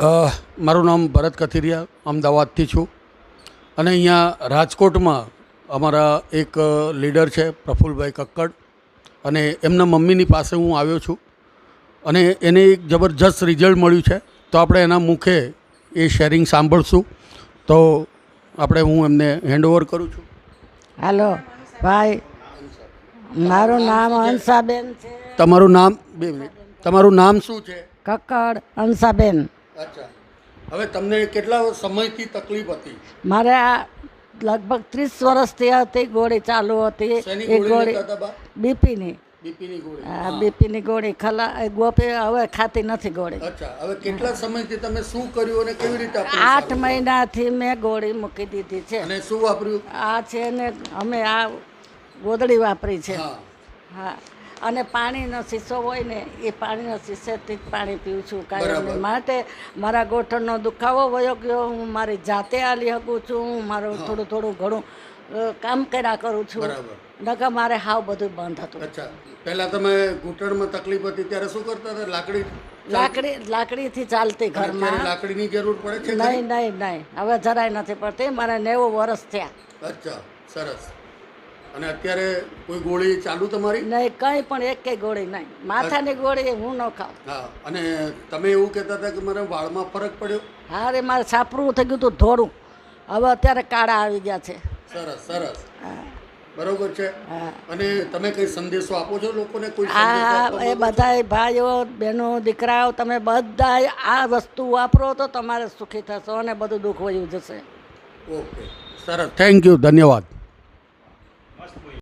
મારું નામ ભરત કથિરિયા, અમદાવાદથી છું અને અહીંયા રાજકોટમાં અમારા એક લીડર છે પ્રફુલભાઈ કક્કડ અને એમના મમ્મીની પાસે હું આવ્યો છું અને એને એક જબરજસ્ત રિઝલ્ટ મળ્યું છે. તો આપણે એના મુખે એ શેરિંગ સાંભળશું. તો હું એમને હેન્ડઓવર કરું છું. હાલો ભાઈ, મારું નામ હંસાબેન છે. તમારું નામ? 2 મિનિટ. તમારું નામ શું છે? કક્કડ હંસાબેન. અચ્છા, હવે તમને કેટલા સમયથી તકલીફ હતી? મારે આ લગભગ 30 વર્ષથી હતી ગોળી ચાલુ હતી. એ ગોળી બીપીની. બીપીની ગોળી? હા, બીપીની ગોળી ગોપી હવે ખાતી નથી ગોળી. અચ્છા, હવે કેટલા સમયથી તમે શું કર્યું અને કેવી રીતે? 8 મહિનાથી મેં ગોળી મૂકી દીધી છે. અને શું વાપર્યું? આ છે ને અમે આ ગોદડી વાપરી છે. હા. અને પાણીનો શીશો હોય ને એ પાણીનો શીશેથી જ પાણી પીવું છું કાયમ માટે. મારા ગોઠણનો દુખાવો વયો ગયો. હું મારી જાતે હાલી શકું છું. હું મારું થોડું ઘણું કામ કર્યા કરું છું. નકર મારે હાવ બધું બંધ હતું. અચ્છા, પહેલાં તમે ઘૂંટણમાં તકલીફ હતી ત્યારે શું કરતા હતા? લાકડીથી ચાલતી ઘરમાં. લાકડીની જરૂર પડે છે? નહીં, હવે જરાય નથી પડતી. મારે 90 વર્ષ થયા. અચ્છા, સરસ. અને અત્યારે કોઈ ગોળી ચાલુ તમારી? નહીં, કંઈ પણ એકેય ગોળી નહીં. માથાની ગોળી હું ન ખાઉં. હા. અને તમે એવું કહેતા હતા કે મારા વાળમાં ફરક પડ્યો? હા રે, મારે છાપરું થઈ ગયું હતું ધોળું. હવે અત્યારે કાળા આવી ગયા છે. સરસ. બરોબર છે. અને તમે કઈ સંદેશો આપો છો લોકોને? કોઈ હા, એ બધાય ભાઈઓ બહેનો દીકરાઓ, તમે બધાય આ વસ્તુ વાપરો તો તમારે સુખી થશો અને બધું દુઃખ વયું જશે. ઓકે, સરસ. થેન્ક યુ, ધન્યવાદ.